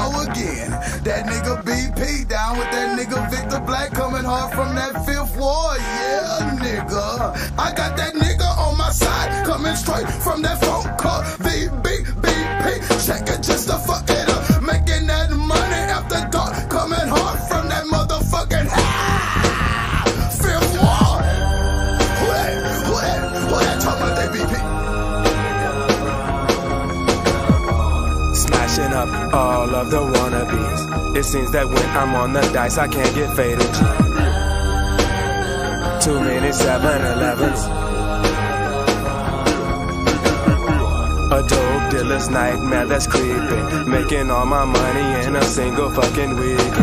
go again. That nigga BP down with that nigga Victor Black coming hard from that Fifth Ward. Yeah, nigga. I got that nigga on my side coming straight from that phone call. VBBP. Check it just to fuck it up. Making that money after dark. Coming hard from that motherfucking Fifth Ward. Who that talking about that BP? Smashing up all of the wannabes. It seems that when I'm on the dice, I can't get faded. Too many 7-Elevens. A dope dealer's nightmare that's creeping. Making all my money in a single fucking weekend.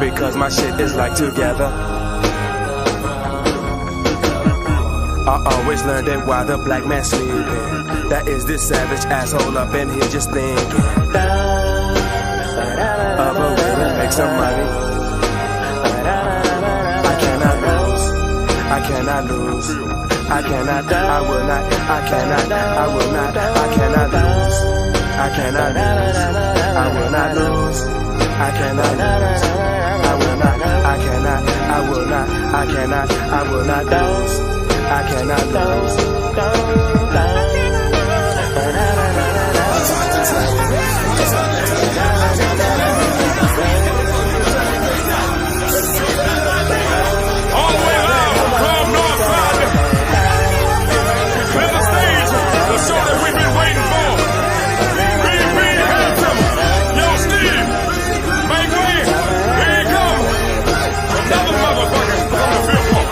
Because my shit is like together. I always learned it while the black man sleeping. That is this savage asshole up in here just thinking of a way to make some money. I cannot lose. I cannot lose. I cannot, I will not, I cannot, I will not, I cannot lose. I cannot lose. I will not lose. I cannot lose. I will not, I cannot, I will not, I cannot, I will not lose. I cannot lose. All the way live from Northside. Clear the stage. The show that we've been waiting for. BB Handsome. Yo, Steve. Make way. Here you come. Another motherfucker from the Fifth Ward.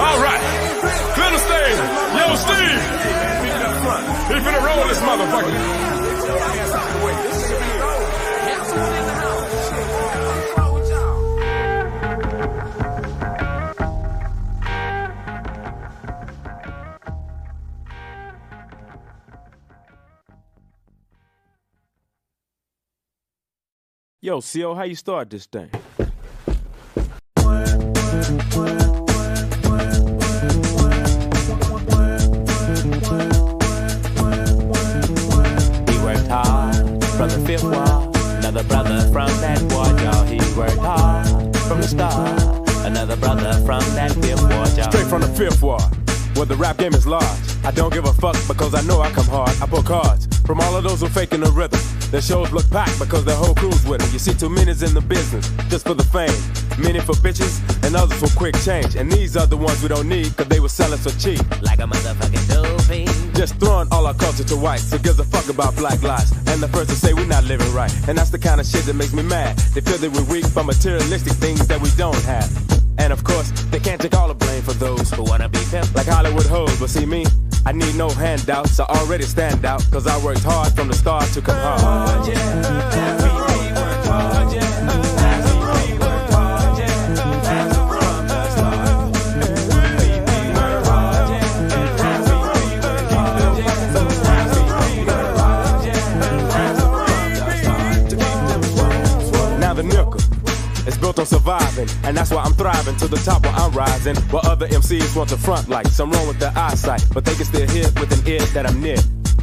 All right. Clear the stage. Yo, Steve. He finna roll this motherfucker. Yo, CO, how you start this thing? From the Fifth Ward, another brother from that ward, y'all. He worked hard from the start. Another brother from that Fifth Ward, y'all. Straight from the Fifth Ward, where the rap game is large. I don't give a fuck because I know I come hard. I pull cards from all of those who faking the rhythm. Their shows look packed because their whole crew's with them. You see, too many's in the business just for the fame. Many for bitches and others for quick change. And these are the ones we don't need because they were selling so cheap. Like a motherfucking dopey. Just throwing all our culture to whites. Who gives a fuck about black lives? And the first to say we're not living right. And that's the kind of shit that makes me mad. They feel that we're weak for materialistic things that we don't have. And of course, they can't take all the blame for those who wanna be pimp like Hollywood hoes. But see me, I need no handouts. I already stand out, cause I worked hard from the start to come hard. Now the nickel is built on surviving, and that's why I'm thriving to the top where I'm rising. While other MCs want the front light, some wrong with their eyesight, but they can still hit with an ear that I'm near.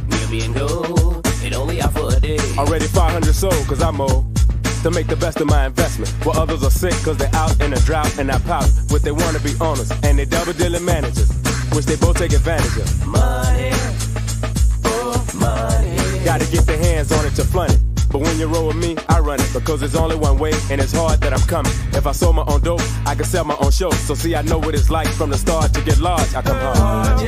Near being gold, it only out for a day. Already 500 sold, cause I'm old. To make the best of my investment. While others are sick, cause they're out in a drought and I pout with they wanna be owners and they double dealing managers, which they both take advantage of. Money, oh money. Gotta get their hands on it to flaunt it. But when you roll with me, I run it, because there's only one way, and it's hard that I'm coming. If I sold my own dope, I can sell my own show. So see, I know what it's like from the start to get large. I come hard.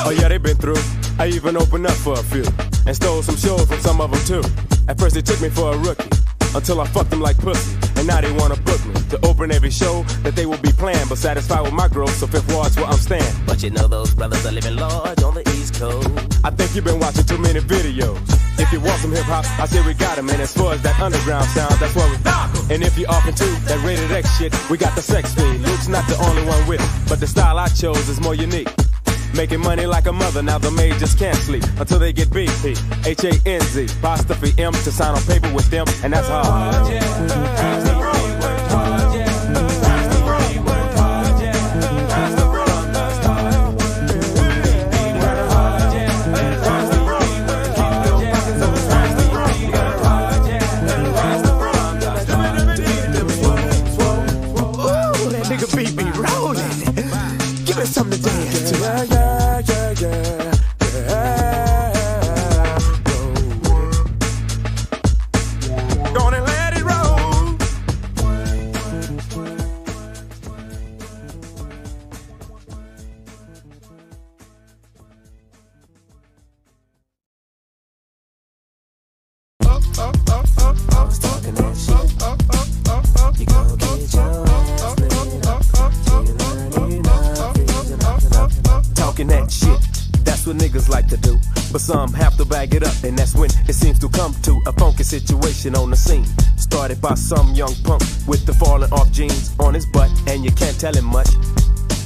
Oh yeah, they been through. I even opened up for a few and stole some shows from some of them too. At first they took me for a rookie, until I fucked them like pussy. and now they wanna book me to open every show that they will be playing. But satisfied with my growth, so Fifth Ward's where I'm staying. But you know those brothers are living large on the East Coast. I think you've been watching too many videos. If you want some hip hop, I say we got 'em. And as far as that underground sound, that's what we knock 'em. And if you're off into that rated X shit, we got the sex feed. Luke's not the only one with it, but the style I chose is more unique. Making money like a mother, now the maid just can't sleep until they get BP. H-A-N-Z, apostrophe M to sign on paper with them, and that's hard. Something to dance to. Go on and let it roll. Talking that shit. You gon' get your ass lit up till you learn enough. Talking that shit, that's what niggas like to do. But some have to bag it up, and that's when it seems to come to a funky situation on the scene. Started by some young punk with the falling off jeans on his butt, and you can't tell him much.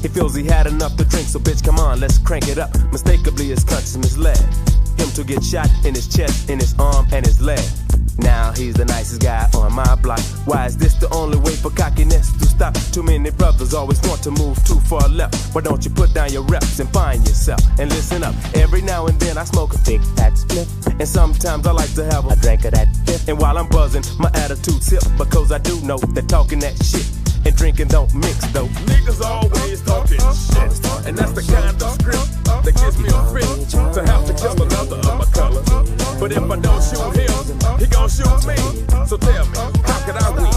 He feels he had enough to drink, so bitch, come on, let's crank it up. Mistakenly, his conscience misled him to get shot in his chest, in his arm, and his leg. Now he's the nicest guy on my block. Why is this the only way for cockiness to stop? Too many brothers always want to move too far left. Why don't you put down your reps and find yourself and listen up? Every now and then I smoke a big fat split, and sometimes I like to have a drink of that fifth. And while I'm buzzing, my attitude's hip, because I do know that talking that shit and drinking don't mix though. Niggas always talking shit, and that's the kind of script that gives me a fit to have to kill another of my colors. But if I don't shoot him, he gon' shoot me. So tell me, how could I win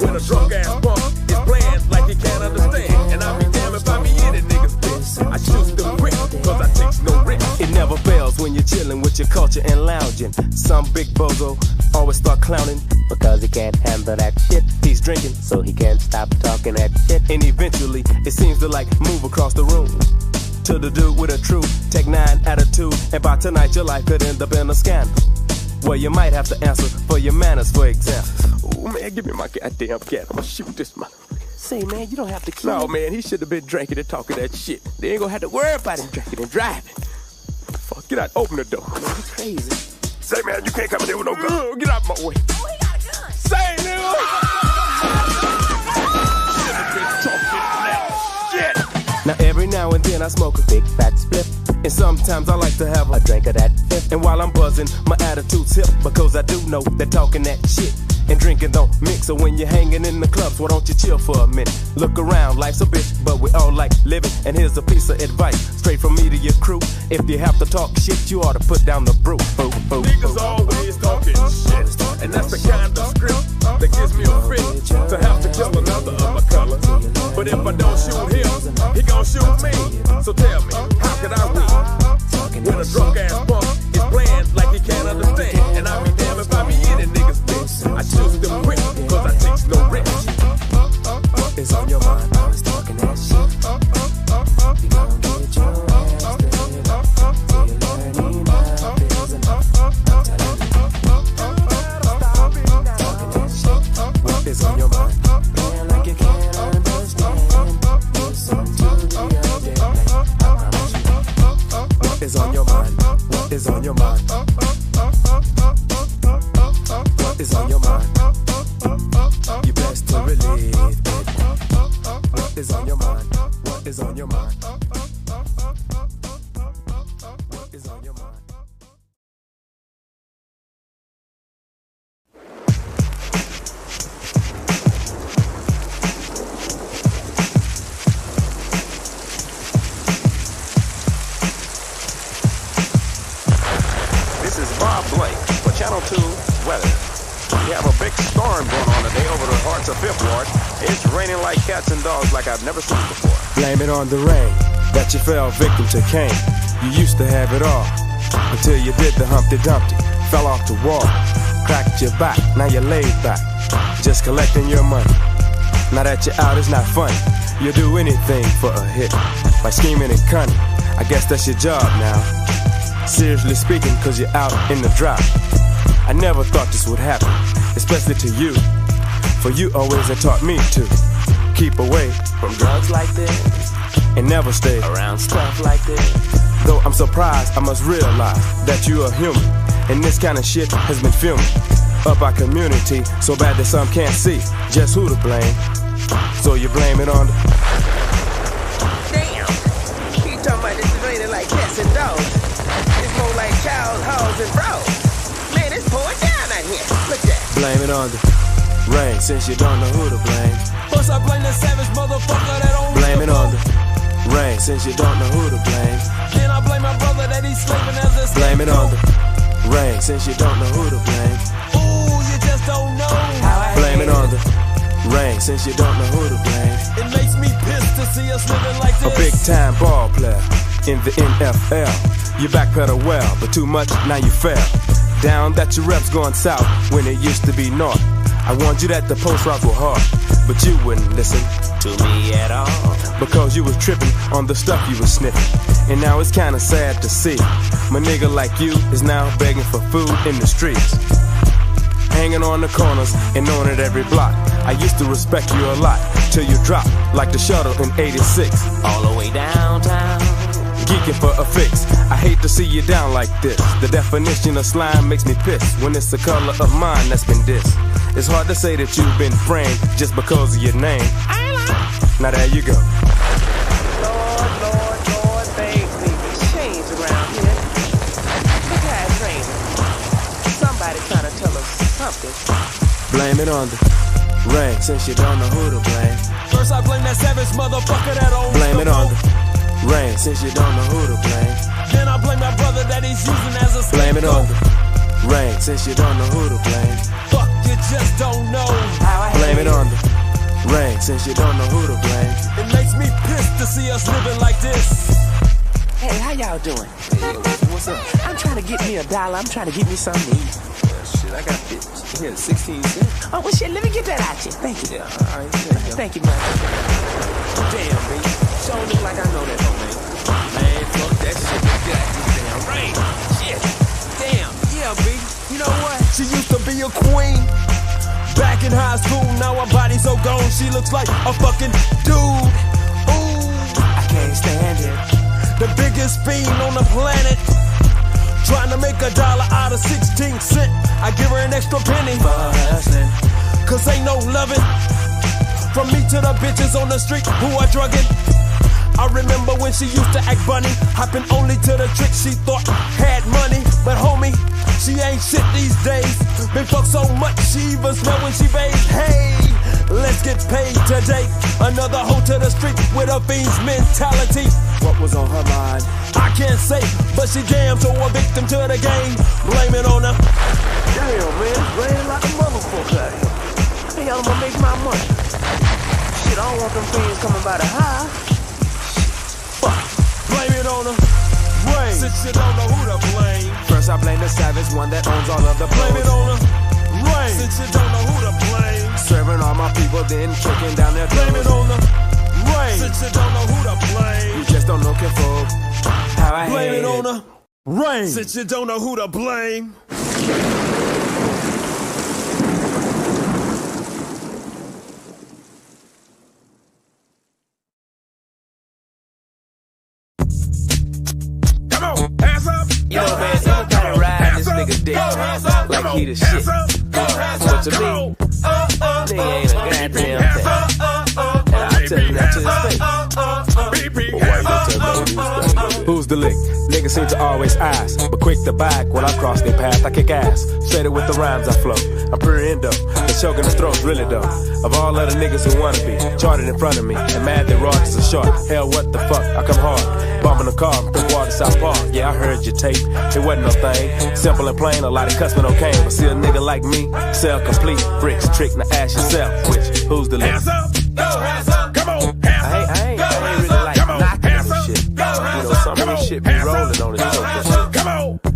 when a drunk ass punk is playing like he can't understand? And I'll be damned if I be in it, niggas bitch. I choose to quit, cause I takes no risk. It never fails when you're chilling with your culture and lounging. Some big bozo always start clowning Because he can't handle that shit. He's drinking, so he can't stop talking that shit. And eventually, it seems to like move across the room to the dude with a true Tech 9 attitude. And by tonight, your life could end up in a scandal, well, you might have to answer for your manners, for example. Oh, man, give me my goddamn cat. I'm gonna shoot this motherfucker. Say, man, you don't have to kill No, him. man, he should have been drinking and talking that shit. They ain't gonna have to worry about him drinking and driving. Fuck, get out, open the door. Man, you crazy. Say, man, you can't come in here with no gun. Get out my way. Oh, he got a gun. Say, nigga. Now every now and then I smoke a big fat split, and sometimes I like to have a drink of that fifth. And while I'm buzzing, my attitude's hip, because I do know that talking that shit and drinking don't mix. So when you're hanging in the clubs, why don't you chill for a minute? Look around, life's a bitch, but we all like living. And here's a piece of advice, straight from me to your crew. If you have to talk shit, you ought to put down the brew. Niggas always talking shit, and that's the kind of script that gives me a fit to have to kill another of my color. But if I don't shoot him, he gon' shoot me. So tell me, how could I win when a drunk ass punk is playing like he can't understand? And I'll be damned if I be in it, niggas bitch. I choose to quit, cause I takes no risk. What is on your mind? I was talking that shit. You gon' get your ass lit up till you learn enough is enough. I'm telling you, talking that shit. What is on your mind? Playing like you can't understand. Listen to the other day. I promise you. What is on your mind? What is on your mind? What is on your mind? You best to relieve it. What is on your mind? What is on your mind? What is on your mind? This is Bob Blake for Channel 2 Weather. We have a big storm going on today over the hearts of Fifth Ward. It's raining like cats and dogs like I've never seen before. Blame it on the rain that you fell victim to Cain. You used to have it all until you did the Humpty Dumpty. Fell off the wall, cracked your back, now you're laid back. just collecting your money. Now that you're out, it's not funny. You'll do anything for a hit, like scheming and cunning. I guess that's your job now. Seriously speaking, cause you're out in the drought. I never thought this would happen, especially to you. For you always have taught me to keep away from drugs like this, and never stay around stuff like this. Though I'm surprised, I must realize that you are human, and this kind of shit has been filming up our community so bad that some can't see just who to blame. So you blame it on the... Damn, he talking about this is raining like cats and dogs. It's more like cows, hogs, and frogs. Man, it's pouring down out here. Look at that. Blame it on the rain, since you don't know who to blame. First I blame that savage motherfucker that don't blame it on the rain, since you don't know who to blame. Then I blame my brother that he's slaving as a blame it on the rain, since you don't know who to blame. Ooh, you just don't know how I blame it on the rain, since you don't know who to blame. It makes me pissed to see us living like this. A big time ball player in the NFL. You backpedal well, but too much, now you fail. Down that your reps going south when it used to be north. I warned you that the post routes were hard, but you wouldn't listen to me at all, because you was tripping on the stuff you was sniffing. And now it's kinda sad to see my nigga like you is now begging for food in the streets, hanging on the corners and on at every block. I used to respect you a lot till you dropped like the shuttle in '86, all the way downtown, geeking for a fix. I hate to see you down like this. The definition of slime makes me piss when it's the color of mine that's been dissed. It's hard to say that you've been framed just because of your name. Now there you go. Lord, things need to change around here. Look how it's raining. Somebody trying to tell us something. Blame it on the rain, since you don't know who to blame. First I blame that savage motherfucker that owns blame it on the rain, since you don't know who to blame. Then I blame my brother that he's using as a blame it on the rain, since you don't know who to blame. Fuck, you just don't know how I blame it on the rain, since you don't know who to blame. It makes me pissed to see us living like this. Hey, how y'all doing? Hey, what's up? I'm trying to get me $1. I'm trying to get me something to eat. Shit, I got it. Here, 16 cents. Oh, well, shit, let me get that out you. Thank you. Yeah, all right. Thank you, man. Damn, baby. Sure look like I know that, though, man. Man, fuck that shit. Get out this damn rain. Shit. Damn. Yeah, baby. You know what? She used to be a queen back in high school. Now her body's so gone, she looks like a fucking dude. Ooh, I can't stand it. The biggest fiend on the planet, trying to make $1 out of 16 cents. I give her an extra penny for hustling, cause ain't no loving from me to the bitches on the street who are drugging. I remember when she used to act bunny, hopping only to the trick she thought had money. But homie, she ain't shit these days. Been fucked so much she even smell when she bathes. Hey, let's get paid today. Another hoe to the street with a fiend's mentality. What was on her mind? I can't say, but she damn so a victim to the game. Blame it on her. Damn, man, it's raining like a motherfucker. How y'all gonna make my money? Shit, I don't want them fiends coming by the high. Blame it on her. Rain. Since you don't know who to blame. First I blame the savage one that owns all of the blows. Blame it on her. Rain. Since you don't know who to blame. Serving all my people, then kicking down their doors. Blame it on her. Rain. Since you don't know who to blame. You just don't know control. How I blame hate it on her. Rain. Since you don't know who to blame. You know, man, everybody ride this nigga dick like he the shit. But to me, nigga ain't a goddamn thing. And I tell you that to his face. But why you gonna tell me who's the lick? Niggas seem to always ask, but quick to back when I cross their path. I kick ass, straight with the rhymes I flow. I'm pretty endo, the choking the throats really though. Of all other niggas who wanna be charted in front of me, and mad that rods are short. Hell, what the fuck? I come hard, bumping the car from Water South Park. Yeah, I heard your tape, it wasn't no thing. Simple and plain, a lot of cussing okay. But see a nigga like me, sell complete bricks, trick, now ask yourself, which, who's the lick? Hands up, go hands up, come on, hands up. I ain't really like knocking on this shit. You know, some of this shit be rolling on this shit. Come on, but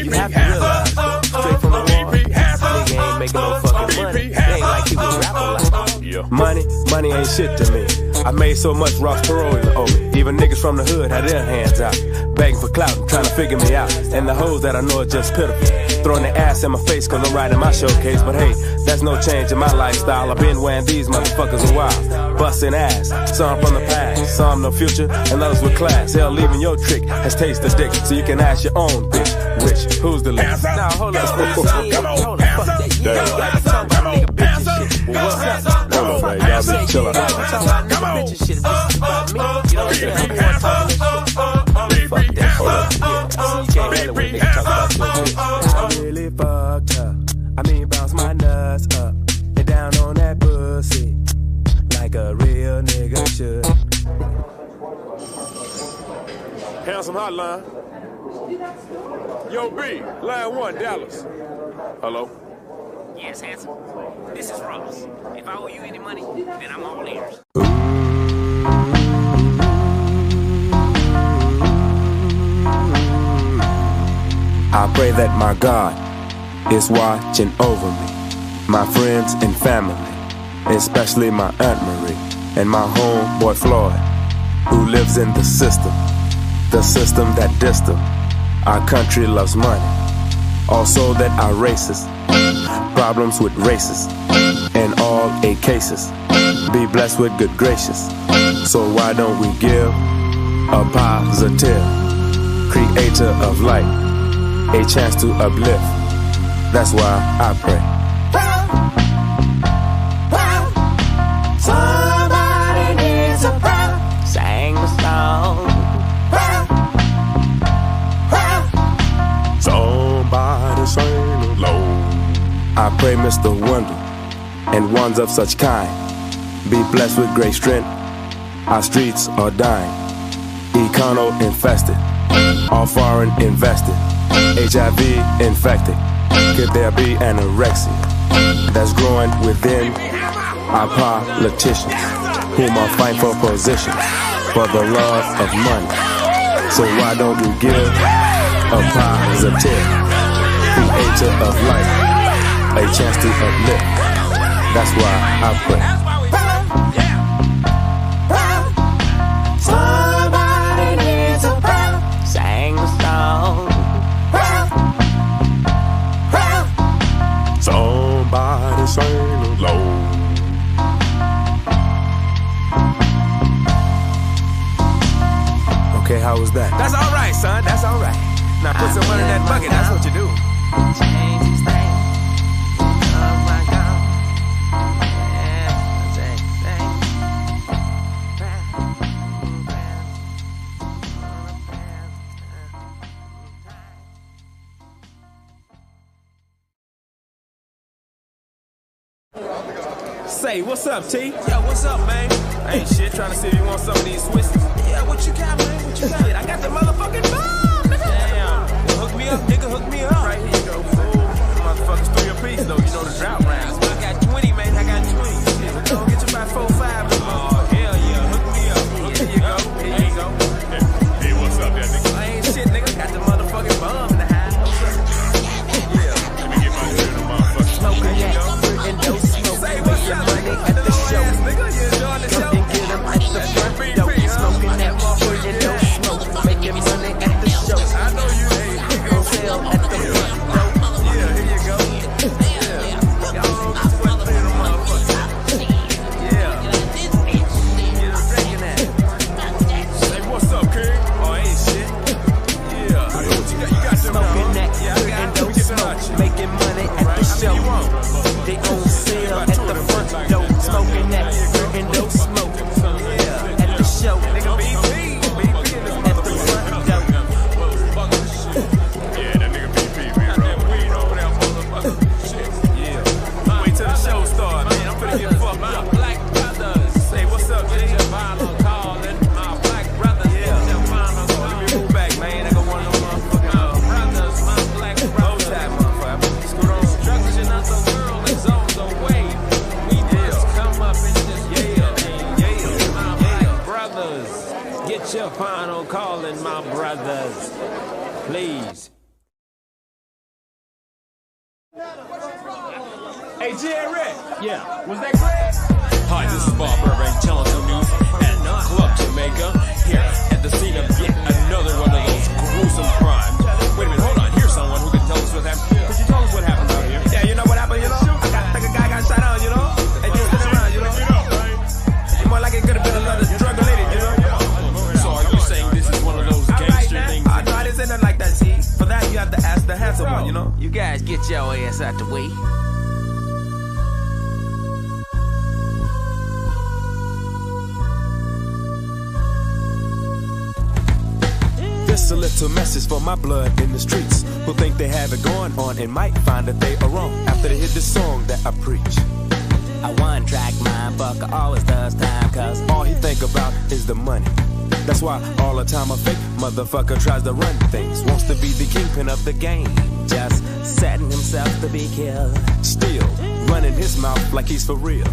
you have to realize, straight from the wall, nigga ain't making no fucking Money ain't shit to me. I made so much Ross Perot owe me. Even niggas from the hood had their hands out, begging for clout and trying to figure me out. And the hoes that I know are just pitiful, throwing their ass in my face cause I'm riding my showcase. But hey, that's no change in my lifestyle. I've been wearing these motherfuckers a while, busting ass. Some from the past, some no future, and others with class. Hell, leaving your trick has tasted dick, so you can ask your own bitch. Which, who's the least? Now hold up, hold up, fuck that. Yeah, you got to talk about nigga bitch and shit. Well, what's up? Hold on, man, y'all be chillin' out. Come on. Bitch and shit, this is about me. You know what I'm saying? I'm more talking that shit. Fuck that. Hold up. Yeah. See, you can't handle when a nigga talk about your bitch. I really fucked up. I mean, bounce my nuts up and down on that pussy like a real nigga should. Handsome hotline. Yo, B, line 1, Dallas. Hello? Yes, handsome. This is Ross. If I owe you any money, then I'm all ears. I pray that my God is watching over me, my friends and family, especially my Aunt Marie and my homeboy Floyd, who lives in the system that dissed him. Our country loves money, also that our races, problems with races, in all 8 cases, be blessed with good gracious. So why don't we give a positive creator of light a chance to uplift? That's why I pray. Somebody needs a prayer. Sang the song. Somebody sing along. I pray Mr. Wonder and ones of such kind be blessed with great strength. Our streets are dying, econo infested, all foreign invested, HIV infected. Could there be anorexia that's growing within our politicians, whom are fighting for position, for the love of money? So why don't we give a positive creator of life a chance to uplift? That's why I pray. Somebody needs a prayer. Sang the song. Somebody sing along. Okay, how was that? That's all right, son. That's all right. Now put some money in that bucket. That's what you do. Change these things. Oh my God. Yeah, change things. Say, what's up, T? Yo, what's up, man? Ain't shit, trying to see if you want some of these Swisses. Yeah, what you got, man? What you got? I got the motherfucking bomb, nigga. Damn. Hook me up, nigga, hook me up. Right here you go, fool. Motherfuckers 3 apiece, though. You know the drought rounds. I got 20, man. I got 20. Shit, we're gonna get you about 4 or 5. Oh, hell yeah. Hook me up. Here you go. Here you go. Hey, what's up, that nigga? I ain't shit, nigga. Got the motherfucking bomb in the house. Yeah. Let me get my shit in the motherfucker. Smoking that and don't smoke. Say what's up, money at the show. Nigga, you enjoying the show? And get 'em at the front door. Smoking that motherfucker and don't smoke. Making money at the show. I know you ain't. Gon' sell at the front door. Yeah, here you go. Yeah. Y'all just went through the motherfucker. Yeah. Get a drinking that. Say, what's up, King? Oh, ain't shit. Yeah. Hey, what you got? You got some, Smoking that Yeah, I got and it. Let me don't get some smoke. out you. Making money at the show. They on sale at the front door. Smoking that and don't smoke. Yeah, at the show. Nigga, BP in this at the front door. Yeah, that nigga BP, we roll. Weed over there, motherfucker. Shit. Yeah. Wait till the show start, man. I'm finna get fucked up. Black brothers. Say what's up, G? Final calling my black brothers. Yeah. Let me move back, man. I got one of them motherfucking brothers. My black brothers. That motherfucker. Scoot on. Structure, not the girl is on the way. We just come up in this my black brothers. Get your final calling, my brothers. Please. Hey, Jared. Yeah. Was that Greg? Hi, this is Bob Burbank telling some news at Club Jamaica. Here at the scene of yet another one of those gruesome crimes. Wait a minute, hold on. Here's someone who can tell us what happened. Could you tell us what happened out here? Yeah, you know what happened, you know? A guy got shot on, you know? And just sitting around, you know? It's more like it could have been another drug related, you know? So are you saying this is one of those gangster things? No, I didn't say nothing like that, see? For that, you have to ask the handsome one, you know? You guys get your ass out the way. Just a little message for my blood in the streets who think they have it going on and might find that they are wrong after they hear this song that I preach. A one-track mindfucker always does time, cause all he think about is the money. That's why all the time a fake motherfucker tries to run things, wants to be the kingpin of the game, just setting himself to be killed. Still running his mouth like he's for real.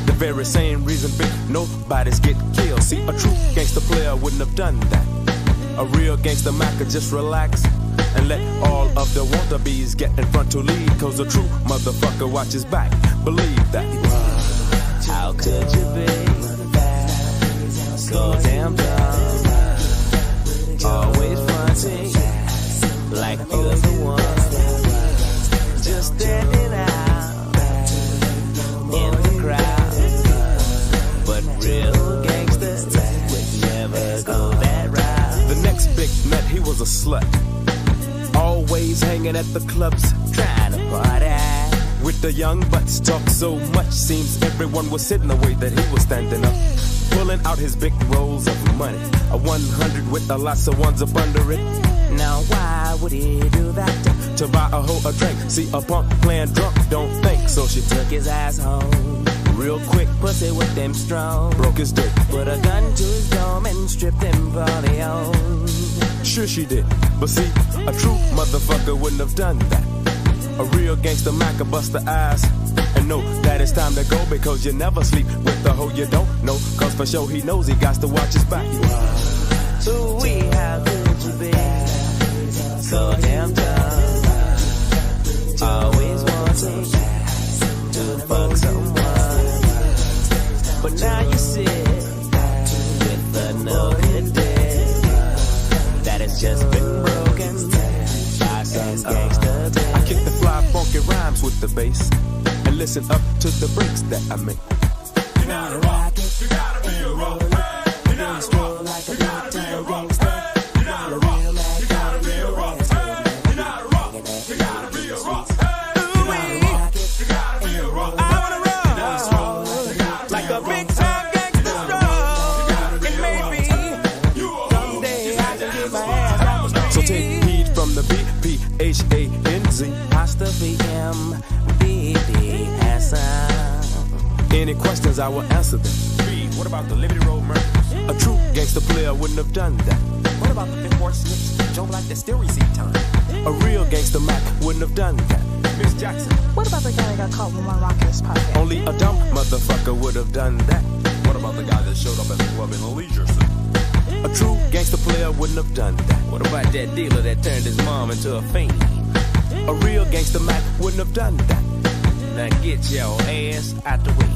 The very same reason big nobody's get killed. See, a true gangster player wouldn't have done that. A real gangster Mac could just relax and let all of the wannabes get in front to lead. Cause a true motherfucker watches back. Believe that. How could you be so damn dumb? Always fronting like you're the one, just standing out in the crowd. But real gangsters would never go that route. The next big nut, he was a slut. Always hanging at the clubs, trying to party with the young butts. Talk so much, seems everyone was sitting the way that he was standing up, pulling out his big rolls of money. A 100 with a lots of ones up under it. Now why would he do that? To buy a hoe a drink. See a punk playing drunk, don't think. So she took his ass home real quick. Pussy with them strong, broke his dick, put a gun to his dome and stripped him for the own. Sure she did, but see, a true motherfucker wouldn't have done that. A real gangster Mac could bust the eyes and know that it's time to go, because you never sleep with the hoe you don't know. Cause for sure he knows he got to watch his back. Ooh, how could you be so damn dumb? Always wanting to fuck someone, but now you sit with a noted dick that has just been broken by some gangster dick. I kick the fly funky rhymes with the bass and listen up to the breaks that I make. You're not a rocket, you gotta be a roller. You're not a rocker, like a big time gangster. You're not a rocker, you gotta be a rocker. You're not a rocker, you gotta be a rocker. Like a big time gangster strong. It may be someday I can get my ass out the So take heed from the BPHANZ. Hasta BMBBS. Any questions, I will answer them. What about the Liberty Road murders? A true gangster player wouldn't have done that. What about the Big Horse Snips? Joe like the Stereo Z time. A real gangster Mac wouldn't have done that. Miss Jackson. What about the guy that got caught with one rock in his pocket? Only a dumb motherfucker would have done that. What about the guy that showed up at the club in a leisure suit? A true gangster player wouldn't have done that. What about that dealer that turned his mom into a fiend? A real gangster Mac wouldn't have done that. Now get your ass out the way.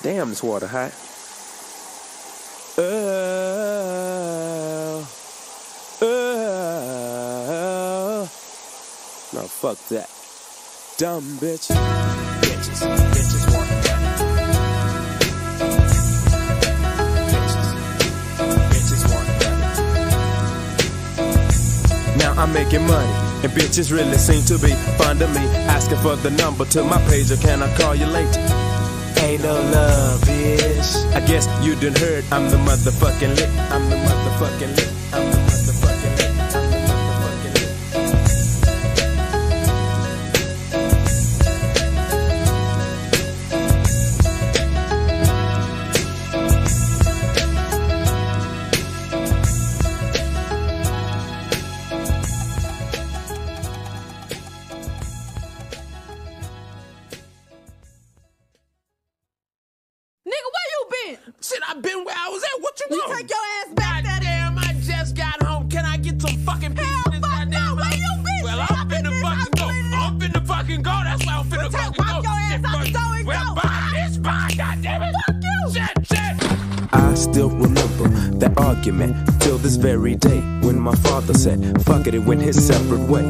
Damn, this water hot. No, fuck that. Dumb bitch. Bitches want that. Bitches want that. Now I'm making money, and bitches really seem to be fond of me. Asking for the number to my page, or can I call you late? Ain't no love, bitch. I guess you done heard I'm the motherfucking lick. I'm the motherfucking lick. I'm the motherfucking lick. I'm the motherfucking lick. I've been where I was at. What you want? You take your ass back there. Damn, I just got home. Can I get some fucking peace in this goddamn where you been? Well, I'm finna fucking go. I'm finna fucking go. That's why I'm finna fucking go. Walk your ass out the door and well, go. bye, it's bye, goddammit. Fuck you. Shit. I still remember that argument till this very day when my father said, fuck it, and went his separate way.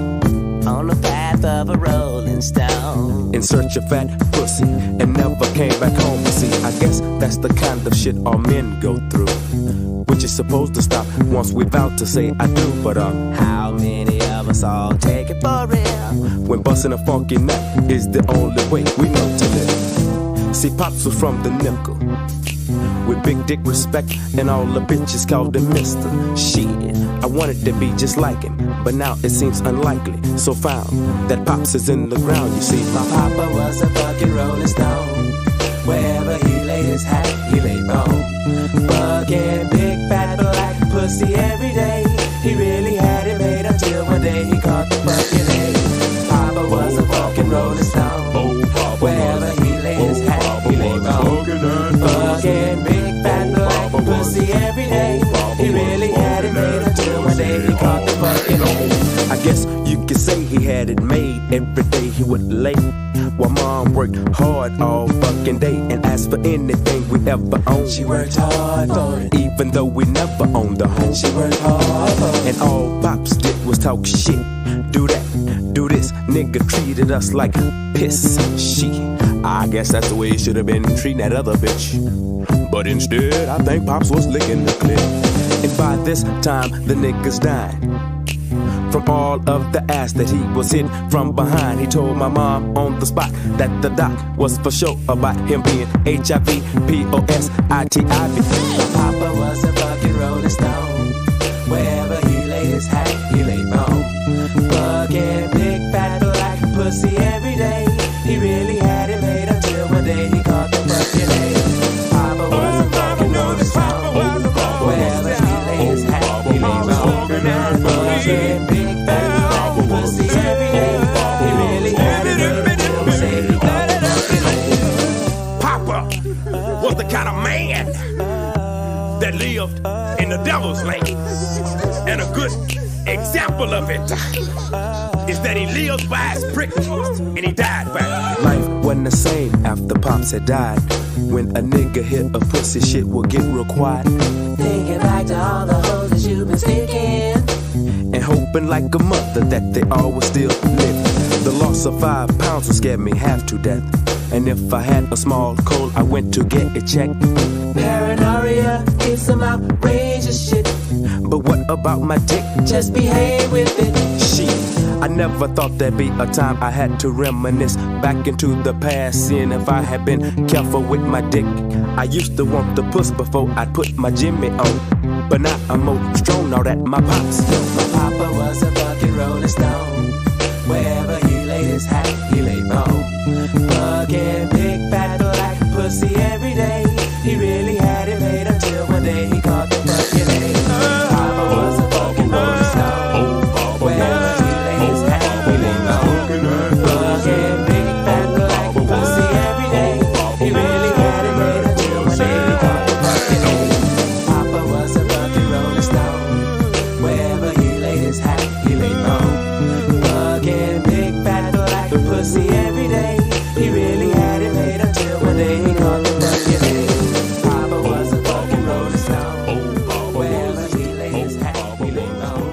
On the path of a rolling stone, in search of fat pussy, and never came back home. See, I guess that's the kind of shit all men go through, which is supposed to stop once we vow to say I do. But how many of us all take it for real? When busting a funky nut is the only way we know to live. See, Pops was from the nickel, with big dick respect, and all the bitches called him Mr. Shit. I wanted to be just like him, but now it seems unlikely. So found that Pops is in the ground. You see, my papa was a fucking rolling stone. Wherever he laid his hat, he laid bone. Fucking big fat black pussy every day. He really had it made until one day he caught the fucking egg. Papa was a fucking rolling stone. Wherever he laid his hat, he laid bone. Fucking big fat black pussy every day. He really had it made until one day he caught the fucking egg. I guess you could say he had it made. Every day he would lay, while Mom worked hard all fucking day and asked for anything we ever owned. She worked hard for it, even though we never owned a home. She worked hard for it, and all Pops did was talk shit. Do that, do this. Nigga treated us like piss. Shit, I guess that's the way he should have been treating that other bitch. But instead, I think Pops was licking the clip. And by this time, the nigga's dying from all of the ass that he was hit from behind. He told my mom on the spot that the doc was for sure about him being HIV, POSITIV. My papa was a fucking rolling stone. Wherever he laid his hat, he laid bone. Fucking big fat black pussy every day. He really had it made until one day he caught the fucking egg. Papa was a fucking rolling stone. Wherever he laid his hat, he laid bone. Fucking big fat black pussy every day. He really had it made until one day he caught the fucking egg. Papa was the kind of man that lived in the devil's lane. And a good example of it is that he lived by his principles and he died by it. Life wasn't the same after Pops had died. When a nigga hit a pussy, shit will get real quiet. Thinking back to all the hoes that you've been sticking, and hoping like a mother that they all would still live. The loss of 5 pounds would scare me half to death. And if I had a small cold, I went to get it checked. Paranoia is some outrageous shit. But what about my dick? Just behave with it. Shit, I never thought there'd be a time I had to reminisce back into the past, seeing if I had been careful with my dick. I used to want the puss before I'd put my Jimmy on, but now I'm more strong now that my pops. My papa was a fucking rolling stone. Wherever he laid his hat, he laid bone. Fucking big fat black pussy every day. He really had it made until one day he caught the fucking egg. Papa was a fucking rolling stone. Wherever he laid his hat, he laid bone. Fucking big fat black pussy every day. He really had it made until one day he caught the fucking egg. Papa was a fucking rolling stone. Wherever he laid his hat, he laid bone. Fucking big fat black pussy every day. He really had it made until one day he caught the fucking egg. Papa was a fucking rolling stone. Wherever he laid his hat, he laid bone.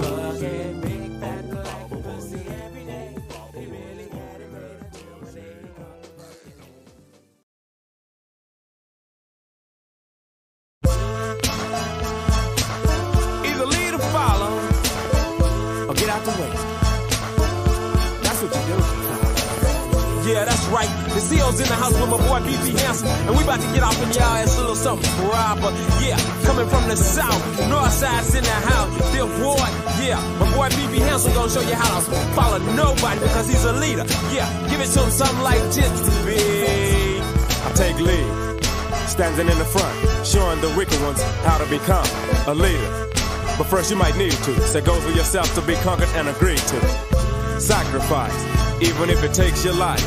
Fucking big fat black pussy every day. He really had it made until one day he caught the fucking egg. Either lead or follow, or get out the way. That's what you do. Yeah, that's right. The CEO's in the house with my boy BB Hanson, and we about to get off in y'all ass a little something proper. Yeah, coming from the south, north side's in the house. Fifth Ward, yeah, my boy BB Hanson gonna show you how to follow nobody because he's a leader. Yeah, give it to him something like this, big. I take lead, standing in the front, showing the wicked ones how to become a leader. But first you might need to, so it goes with yourself to be conquered and agreed to. sacrifice, even if it takes your life.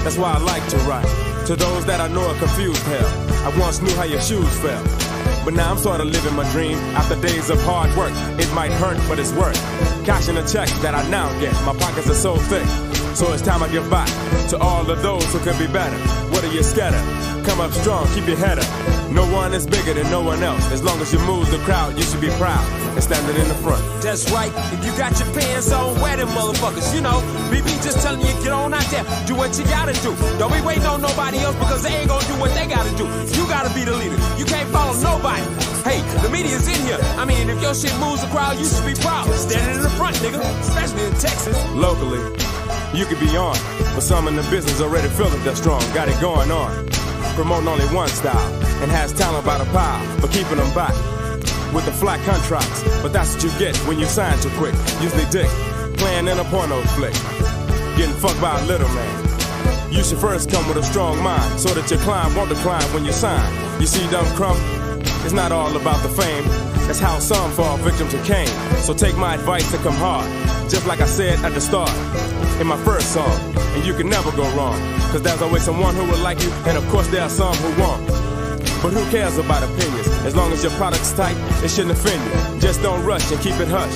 That's why I like to write. To those that I know are confused, hell, I once knew how your shoes felt. But now I'm sort of living my dream. After days of hard work, it might hurt, but it's worth cashing a check that I now get. My pockets are so thick, so it's time I give back to all of those who could be better. What are you scared of? Come up strong, keep your head up. No one is bigger than no one else. As long as you move the crowd, you should be proud and standing in the front. That's right. If you got your pants on, wear them motherfuckers. You know, BB just telling you, get on out there, do what you gotta do. Don't be waiting on nobody else because they ain't gonna do what they gotta do. You gotta be the leader. You can't follow nobody. Hey, the media's in here. I mean, if your shit moves the crowd, you should be proud. Standing in the front, nigga, especially in Texas. Locally, you could be on, but some in the business already feel it they're strong. Got it going on. Promoting only one style and has talent by the pile, but keeping them back with the flat contracts. But that's what you get when you sign too quick. Usually dick, playing in a porno flick, getting fucked by a little man. You should first come with a strong mind so that your client won't decline when you sign. You see, dumb crumb, it's not all about the fame. That's how some fall victim to Cain. So take my advice and come hard, just like I said at the start in my first song. And you can never go wrong, cause there's always someone who will like you, and of course there are some who won't. But who cares about opinions? As long as your product's tight, it shouldn't offend you. Just don't rush and keep it hush.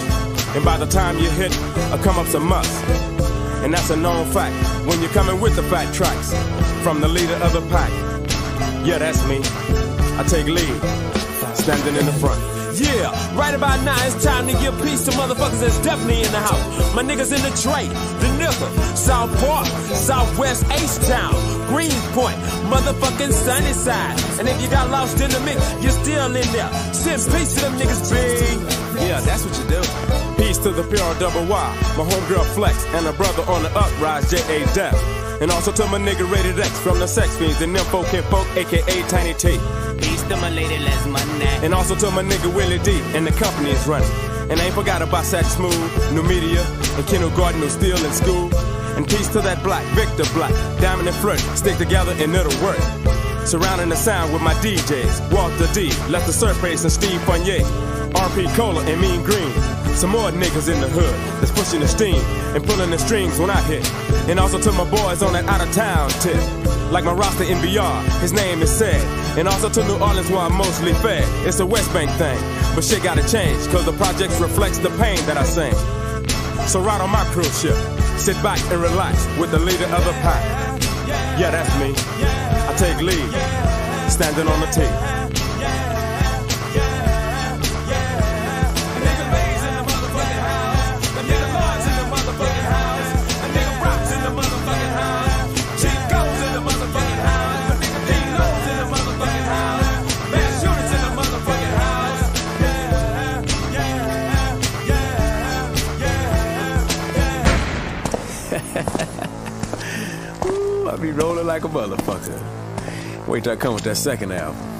And by the time you hit, a come up's a must. And that's a known fact when you're coming with the fat tracks from the leader of the pack. Yeah, that's me. I take lead, standing in the front. Yeah, right about now it's time to give peace to motherfuckers that's definitely in the house. My niggas in the Drake, the Nickel, South Park, Southwest H-Town, Greenpoint, motherfucking Sunnyside. And if you got lost in the mix, you're still in there. Send peace to them niggas, big. Yeah, that's what you do. Peace to the PRYY, my homegirl Flex, and a brother on the uprise, J.A. Def. And also to my nigga Rated X from the Sex Fiends, and them folk aka Tiny T. Peace to my lady, Les Money. And also to my nigga Willie D, and the company is running. And I ain't forgot about Sack Smooth, New Media, and Kindergarten who's still in school. And peace to that Black, Victor Black, Diamond and Flirt, stick together and it'll work. Surrounding the sound with my DJs, Walter D, Lester Surface and Steve Fournier, RP Cola and Mean Green. Some more niggas in the hood that's pushing the steam and pulling the strings when I hit. And also to my boys on that out of town tip, like my roster in BR, his name is said. And also to New Orleans where I'm mostly fed. It's a West Bank thing, but shit gotta change, cause the projects reflects the pain that I sing. So ride on my cruise ship, sit back and relax with the leader of the pack. Yeah, that's me. I take lead, standing on the tee. Ooh, I be rolling like a motherfucker. Wait till I come with that second album.